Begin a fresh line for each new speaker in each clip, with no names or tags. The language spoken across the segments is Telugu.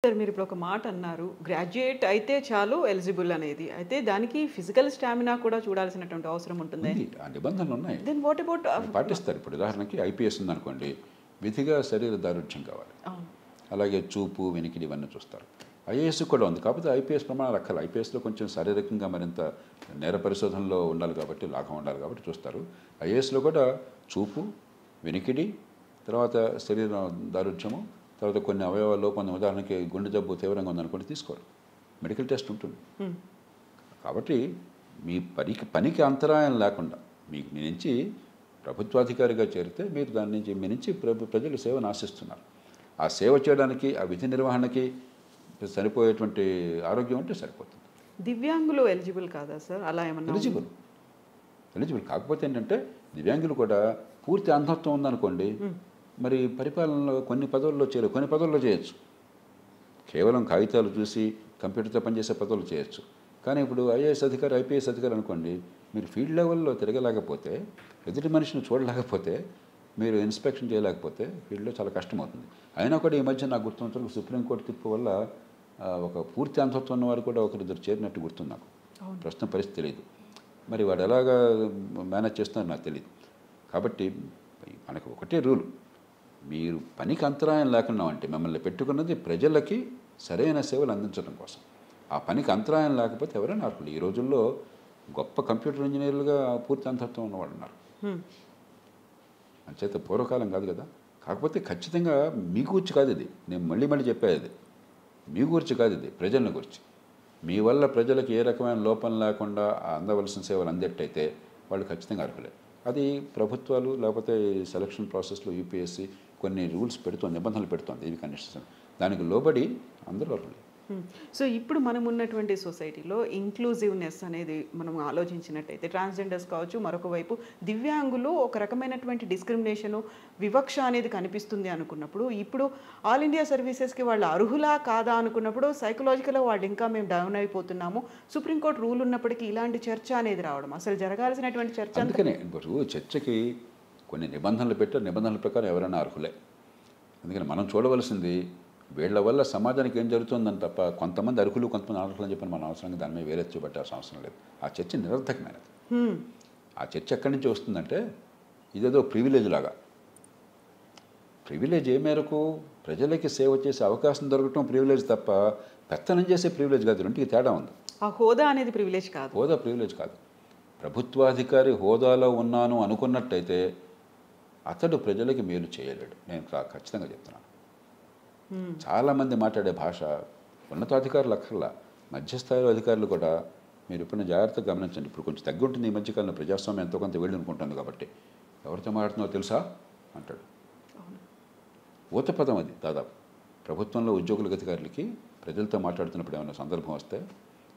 సార్ మీరు ఇప్పుడు ఒక మాట అన్నారు. గ్రాడ్యుయేట్ అయితే చాలు ఎలిజిబుల్ అనేది. అయితే దానికి ఫిజికల్ స్టామినా కూడా చూడాల్సినటువంటి అవసరం ఉంటుందే?
ఉంది. ఆ నిబంధనలున్నాయి.
దెన్ వాట్ అబౌట్
అది పాటిస్తారు. ఇప్పుడు ఉదాహరణకి ఐపీఎస్ ఉందనుకోండి, విధిగా శరీర దారుఢ్యం కావాలి.
అవును.
అలాగే చూపు, వెనికిడి ఇవన్నీ చూస్తారు. ఐఏఎస్ కూడా ఉంది. కాకపోతే ఐపీఎస్ ప్రమాణాలు అక్కల. ఐపీఎస్లో కొంచెం శారీరకంగా మరింత నేర పరిశోధనలో ఉండాలి కాబట్టి, లాభం ఉండాలి కాబట్టి చూస్తారు. ఐఏఎస్లో కూడా చూపు, వెనికిడి, తర్వాత శరీర దారుఢ్యము, తర్వాత కొన్ని అవయవాల్లో కొన్ని ఉదాహరణకి గుండె జబ్బు తీవ్రంగా ఉందనుకోండి తీసుకోరు. మెడికల్ టెస్ట్ ఉంటుంది. కాబట్టి మీ పనికి అంతరాయం లేకుండా మీకు మీ నుంచి ప్రభుత్వాధికారిగా చేరితే మీరు దాని నుంచి మీ నుంచి ప్రజలు సేవను ఆశిస్తున్నారు. ఆ సేవ చేయడానికి ఆ విధి నిర్వహణకి సరిపోయేటువంటి ఆరోగ్యం ఉంటే సరిపోతుంది.
దివ్యాంగులు ఎలిజిబుల్ కాదా సార్? అలా ఏమన్నా
ఎలిజిబుల్ కాకపోతే ఏంటంటే దివ్యాంగులు కూడా పూర్తి అంధత్వం ఉందనుకోండి, మరి పరిపాలనలో కొన్ని పదవుల్లో చేయరు, కొన్ని పదవుల్లో చేయొచ్చు. కేవలం కాగితాలు చూసి కంప్యూటర్తో పనిచేసే పదవులు చేయొచ్చు. కానీ ఇప్పుడు ఐఏఎస్ అధికారి, ఐపీఎస్ అధికారి అనుకోండి, మీరు ఫీల్డ్ లెవెల్లో తిరగలేకపోతే, ఎదుటి మనిషిని చూడలేకపోతే, మీరు ఇన్స్పెక్షన్ చేయలేకపోతే ఫీల్డ్లో చాలా కష్టమవుతుంది. అయినా కూడా ఈ మధ్య నాకు గుర్తున్నంతవరకు సుప్రీంకోర్టు తీర్పు వల్ల ఒక పూర్తి అంధత్వం ఉన్నవారు కూడా ఒకరిద్దరు చేరినట్టు గుర్తుంది నాకు. ప్రస్తుతం పరిస్థితి తెలియదు. మరి వాడు ఎలాగా మేనేజ్ చేస్తున్నారో నాకు తెలియదు. కాబట్టి మనకు ఒకటే రూల్, మీరు పనికి అంతరాయం లేకుండా అంటే మిమ్మల్ని పెట్టుకున్నది ప్రజలకి సరైన సేవలు అందించడం కోసం. ఆ పనికి అంతరాయం లేకపోతే ఎవరైనా అర్హులు. ఈ రోజుల్లో గొప్ప కంప్యూటర్ ఇంజనీర్లుగా పూర్తి అంధత్వం ఉన్నవాళ్ళు ఉన్నారు. అంచేత పూర్వకాలం కాదు కదా. కాకపోతే ఖచ్చితంగా మీ గురించి కాదు ఇది, నేను మళ్ళీ చెప్పేది మీ గురించి కాదు, ఇది ప్రజల గురించి. మీ వల్ల ప్రజలకు ఏ రకమైన లోపం లేకుండా అందవలసిన సేవలు అందేట్టయితే వాళ్ళు ఖచ్చితంగా అర్హులే. అది ప్రభుత్వాలు లేకపోతే సెలక్షన్ ప్రాసెస్లో యూపీఎస్సీ కొన్ని రూల్స్ పెడుతుంది, నిబంధనలు పెడుతుంది, ఇవి కండిషన్స్. దానికి లోబడి అందరూ అర్హులే.
సో ఇప్పుడు మనం ఉన్నటువంటి సొసైటీలో ఇంక్లూజివ్నెస్ అనేది మనం ఆలోచించినట్టయితే ట్రాన్స్జెండర్స్ కావచ్చు, మరొక వైపు దివ్యాంగులు ఒక రకమైనటువంటి డిస్క్రిమినేషను, వివక్ష అనేది కనిపిస్తుంది అనుకున్నప్పుడు, ఇప్పుడు ఆల్ ఇండియా సర్వీసెస్కి వాళ్ళు అర్హులా కాదా అనుకున్నప్పుడు సైకలాజికల్గా వాళ్ళు ఇంకా మేము డౌన్ అయిపోతున్నాము, సుప్రీంకోర్టు రూల్ ఉన్నప్పటికీ ఇలాంటి చర్చ అనేది రావడం అసలు జరగాల్సినటువంటి చర్చ.
అందుకనే ఇప్పుడు చర్చకి కొన్ని నిబంధనలు పెట్టారు, నిబంధనల ప్రకారం ఎవరైనా అర్హులే. అందుకని మనం చూడవలసింది వీళ్ళ వల్ల సమాజానికి ఏం జరుగుతుందని తప్ప కొంతమంది అర్హులు కొంతమంది అనర్హులు అని చెప్పి మనం అవసరంగా దాని మీద వేరే చూపెట్టాల్సిన అవసరం లేదు. ఆ చర్చ నిరర్థకమైనది. ఆ చర్చ ఎక్కడి నుంచి వస్తుందంటే ఇదేదో ప్రివిలేజ్ లాగా. ప్రివిలేజ్ ఏ మేరకు ప్రజలకి సేవ చేసే అవకాశం దొరకటం ప్రివిలేజ్ తప్ప పెత్తనం చేసే ప్రివిలేజ్ కాదు. రెండుకి తేడా ఉంది.
ఆ హోదా అనేది ప్రివిలేజ్ కాదు.
హోదా ప్రివిలేజ్ కాదు. ప్రభుత్వాధికారి హోదాలో ఉన్నాను అనుకున్నట్టయితే అతడు ప్రజలకి మేలు చేయలేడు. నేను ఖచ్చితంగా చెప్తున్నాను. చాలామంది మాట్లాడే భాష ఉన్నతాధికారులు అక్కర్లా, మధ్యస్థాయిలో అధికారులు కూడా మీరు ఎప్పుడైనా జాగ్రత్తగా గమనించండి. ఇప్పుడు కొంచెం తగ్గి ఉంటుంది ఈ మధ్యకాలంలో, ప్రజాస్వామ్యం ఎంతో కొంత వెళ్ళి అనుకుంటుంది కాబట్టి. ఎవరితో మాట్లాడుతున్నావో తెలుసా అంటాడు. ఊతపదం అది దాదాపు. ప్రభుత్వంలో ఉద్యోగుల అధికారులకి ప్రజలతో మాట్లాడుతున్నప్పుడు ఏమైనా సందర్భం వస్తే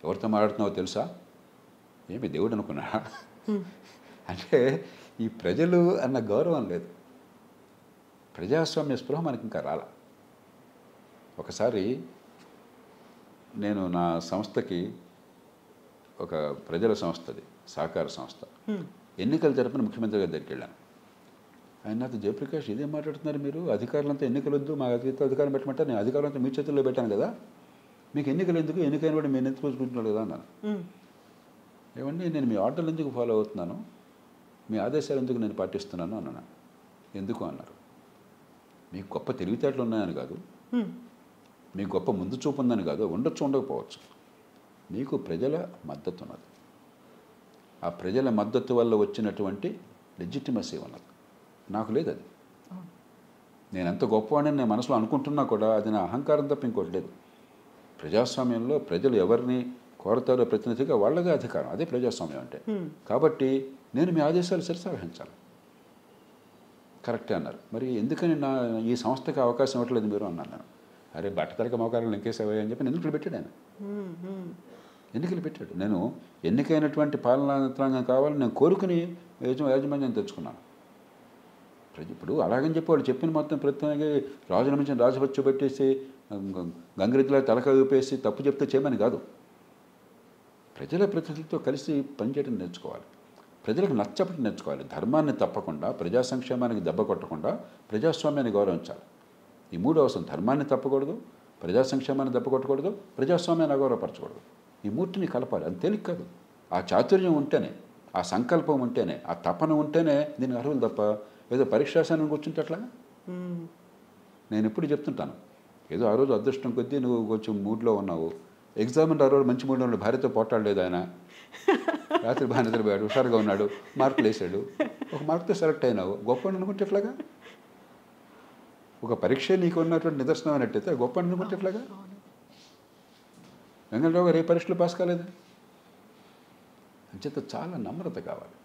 ఎవరితో మాట్లాడుతున్నావో తెలుసా, ఏమి దేవుడు అనుకున్నా అంటే ఈ ప్రజలు అన్న గౌరవం లేదు. ప్రజాస్వామ్య స్పృహ మనకి ఇంకా రాలా. ఒకసారి నేను నా సంస్థకి, ఒక ప్రజల సంస్థది సహకార సంస్థ, ఎన్నికలు జరపని ముఖ్యమంత్రి గారి దగ్గరికి వెళ్ళాను. ఆయన నాతో జయప్రకాష్ ఇదేం మాట్లాడుతున్నారు మీరు, అధికారులంతా ఎన్నికలు వద్దు, మా అధికారం పెట్టమంటే నేను అధికారులంతా మీ చేతుల్లో పెట్టాను కదా, మీకు ఎన్నికలు ఎందుకు, ఎన్నికైన కూడా మేము ఎందుకు చూసుకుంటున్నాడు కదా అన్నాను. ఏమండి నేను మీ ఆర్డర్లు ఎందుకు ఫాలో అవుతున్నాను, మీ ఆదేశాలు ఎందుకు నేను పాటిస్తున్నాను అన్నాను. ఎందుకు అన్నారు. మీకు గొప్ప తెలివితేటలు ఉన్నాయని కాదు, మీకు గొప్ప ముందు చూపు ఉందని కాదు, ఉండొచ్చు ఉండకపోవచ్చు, మీకు ప్రజల మద్దతు ఉన్నది. ఆ ప్రజల మద్దతు వల్ల వచ్చినటువంటి లెజిటిమసీ ఉన్నది. నాకు లేదు అది. నేను ఎంత గొప్పవాడిని నేను మనసులో అనుకుంటున్నా కూడా అది నా అహంకారం తప్ప ఇంకోటి లేదు. ప్రజాస్వామ్యంలో ప్రజలు ఎవరిని కోరతారో ప్రతినిధిగా వాళ్ళదే అధికారం, అదే ప్రజాస్వామ్యం అంటే. కాబట్టి నేను మీ ఆదేశాలు శిరసావహించాలి. కరెక్టే అన్నారు. మరి ఎందుకని ఈ సంస్థకి అవకాశం ఇవ్వట్లేదు మీరు అన్నాను నేను. అరే బట్టతలక మోకారాలు ఇంకేసేవా అని చెప్పి ఎన్నికలు పెట్టాడు ఆయన. ఎన్నికలు పెట్టాడు. నేను ఎన్నికైనటువంటి పాలనా యంత్రాంగం కావాలని నేను కోరుకుని యాజమాన్యం తెచ్చుకున్నాను. ఇప్పుడు అలాగని చెప్పి వాళ్ళు చెప్పిన మొత్తం ప్రతిగా రాజుల నుంచి రాజపచ్చు పెట్టేసి గంగిరెద్దులా తలక ఊపేసి తప్పు చెప్తే చేయమని కాదు. ప్రజల ప్రతినిధులతో కలిసి పనిచేయడం నేర్చుకోవాలి. ప్రజలకు నచ్చపడి నేర్చుకోవాలి. ధర్మాన్ని తప్పకుండా, ప్రజా సంక్షేమానికి దెబ్బ కొట్టకుండా ప్రజాస్వామ్యాన్ని గౌరవించాలి. ఈ మూడు అవసరం. ధర్మాన్ని తప్పకూడదు, ప్రజా సంక్షేమాన్ని దెబ్బకొట్టకూడదు, ప్రజాస్వామ్యాన్ని అగౌరవపరచకూడదు. ఈ మూర్తిని కలపాలి. అది తేలిక కాదు. ఆ చాతుర్యం ఉంటేనే, ఆ సంకల్పం ఉంటేనే, ఆ తపన ఉంటేనే దీనికి అర్హులు తప్ప ఏదో పరీక్ష రాశానని కూర్చుంటే అట్లా. నేను ఎప్పుడు చెప్తుంటాను, ఏదో ఆ రోజు అదృష్టం కొద్దీ నువ్వు కొంచెం మూడ్లో ఉన్నావు, ఎగ్జామిన్ ఆ రోజు మంచి మూడ్లో ఉన్నాడు, భార్యతో పోట్లాడలేదు ఆయన, రాత్రి బాగా నిద్రపోయాడు, హుషారుగా ఉన్నాడు, మార్కులు వేసాడు, ఒక మార్కుతో సెలెక్ట్ అయినావు, గొప్ప అనుకుంటే ఎట్లాగా? ఒక పరీక్ష నీకు ఉన్నటువంటి నిదర్శనం అన్నట్టయితే గొప్ప అనుకుంటే ఎట్లాగా? వెంకటరావు గారు ఏ పరీక్షలు పాస్ కాలేదు. అంచేత చాలా నమ్రత కావాలి,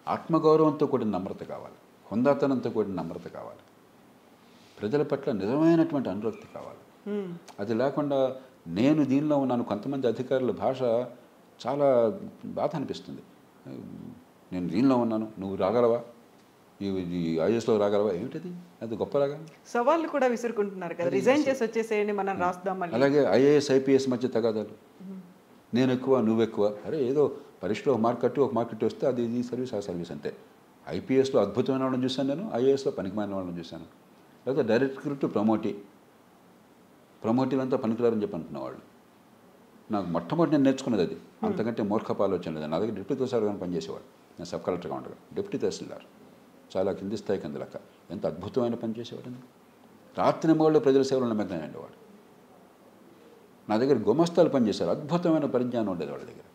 ఆత్మగౌరవంతో కూడిన నమ్రత కావాలి, హుందాతనంతో కూడిన నమ్రత కావాలి, ప్రజల పట్ల నిజమైనటువంటి అనురక్తి కావాలి. అది లేకుండా నేను దీనిలో ఉన్నాను, కొంతమంది అధికారుల భాష చాలా బాధ అనిపిస్తుంది. నేను దీనిలో ఉన్నాను, నువ్వు రాగలవా, ఈ ఐఏఎస్లో రాగలవా, ఏమిటది? అది గొప్ప రాగా.
సవాళ్ళు కూడా విసురుకుంటున్నారు కదా, రిజైన్ చేసి వచ్చేసేయండి మనం రాస్తాం.
అలాగే ఐఏఎస్ ఐపీఎస్ మధ్య తగాదాలు, నేను ఎక్కువ నువ్వు ఎక్కువ. అరే ఏదో పరీక్షలో ఒక మార్క్ కట్టి ఒక మార్క్ కట్టి వస్తే అది ఈ సర్వీస్ ఆ సర్వీస్ అంతే. ఐపీఎస్లో అద్భుతమైన వాళ్ళని చూశాను నేను, ఐఏఎస్లో పనికిమాలిన వాళ్ళని చూశాను. లేకపోతే డైరెక్టర్ టు ప్రమోటీలంతా పనికిరారని చెప్పి అనుకున్నవాళ్ళు. నాకు మొట్టమొదటి నేను నేర్చుకున్నది అది. అంతకంటే మూర్ఖపు ఆలోచన లేదు. నా దగ్గర డిప్యూటీ తహసీల్దార్ గారిని పనిచేసేవాడు, నేను సబ్ కలెక్టర్గా ఉండగా. డిప్యూటీ తహసీల్దార్ చాలా కింది స్థాయి కింద లెక్క, ఎంత అద్భుతమైన పని చేసేవాడు. రాత్రి మూడు ప్రజల సేవలు నిమగ్నమైంది వాడు. నా దగ్గర గుమస్తాలు పనిచేశారు, అద్భుతమైన పరిజ్ఞానం ఉండేది వాళ్ళ దగ్గర.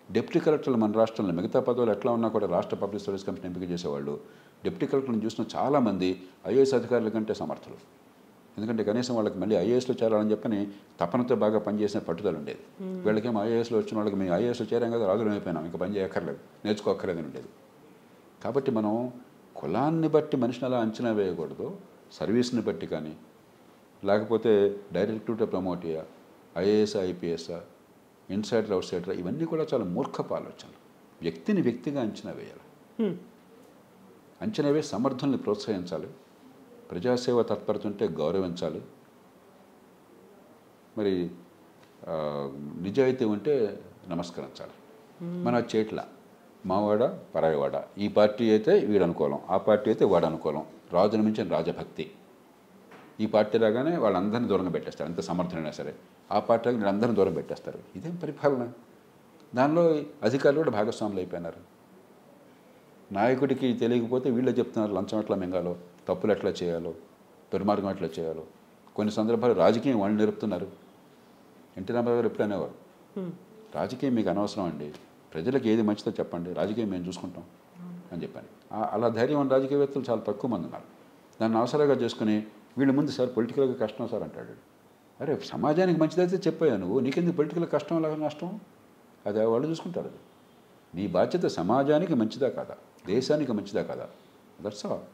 డిప్యూటీ కలెక్టర్లు మన రాష్ట్రంలో మిగతా పదవులు ఎట్లా ఉన్నా కూడా రాష్ట్ర పబ్లిక్ సర్వీస్ కమిషన్ ఎంపిక చేసేవాళ్ళు. డిప్యూటీ కలెక్టర్లను చూసిన చాలామంది ఐఏఎస్ అధికారుల కంటే సమర్థులు. ఎందుకంటే కనీసం వాళ్ళకి మళ్ళీ ఐఏఎస్లో చేరాలని చెప్పని తపనతో బాగా పనిచేసిన పట్టుదల ఉండేది. వీళ్ళకేమో ఐఏఎస్లో వచ్చిన వాళ్ళకి మేము ఐఏఎస్లో చేరాం కదా, రాజులం అయిపోయినాం, ఇంకా పని చేయక్కర్లేదు, నేర్చుకోక్కర్లేదని ఉండేది. కాబట్టి మనం కులాన్ని బట్టి మనిషిని అలా అంచనా వేయకూడదు, సర్వీస్ని బట్టి కానీ, లేకపోతే డైరెక్టర్ టు ప్రమోటియా, IAS IPS, insider outsider, ఇవన్నీ కూడా చాలా మూర్ఖపు ఆలోచనలు. వ్యక్తిని వ్యక్తిగా అంచనా వేయాలి, అంచనా వేసి సమర్థుల్ని ప్రోత్సహించాలి, ప్రజాసేవ తత్పరత ఉంటే గౌరవించాలి, మరి నిజాయితీ ఉంటే నమస్కరించాలి. మన చేట్ల మావాడ పరాయవాడ, ఈ పార్టీ అయితే వీడు అనుకూలం, ఆ పార్టీ అయితే వాడు అనుకూలం, రాజును మించిన రాజభక్తి. ఈ పార్టీ రాగానే వాళ్ళందరినీ దూరంగా పెట్టేస్తారు, ఎంత సమర్థనైనా సరే. ఆ పార్టీ వీళ్ళందరినీ దూరం పెట్టేస్తారు. ఇదేం పరిపాలన? దానిలో అధికారులు కూడా భాగస్వాములు అయిపోయినారు. నాయకుడికి తెలియకపోతే వీళ్ళే చెప్తున్నారు లంచం ఎట్లా మింగాలో, తప్పులు ఎట్లా చేయాలో, దుర్మార్గం ఎట్లా చేయాలో. కొన్ని సందర్భాలు రాజకీయం వాళ్ళు నేర్పుతున్నారు. ఎన్టీ రామారావు గారు ఎప్పుడు అనేవారు, రాజకీయం మీకు అనవసరం అండి, ప్రజలకు ఏది మంచిదో చెప్పండి, రాజకీయం మేము చూసుకుంటాం అని చెప్పాను. అలా ధైర్యం ఉన్న రాజకీయవేత్తలు చాలా తక్కువ మంది ఉన్నారు. దాన్ని అవసరంగా చేసుకుని వీళ్ళ ముందు సార్ పొలిటికల్గా కష్టం సార్ అంటాడు. అరే సమాజానికి మంచిదైతే చెప్పాయా నువ్వు, నీకెందుకు పొలిటికల్ కష్టం లాగా నష్టం? అది వాళ్ళు చూసుకుంటారు. అది నీ బాధ్యత సమాజానికి మంచిదా కాదా, దేశానికి మంచిదా కాదా, దట్స్ ఆల్.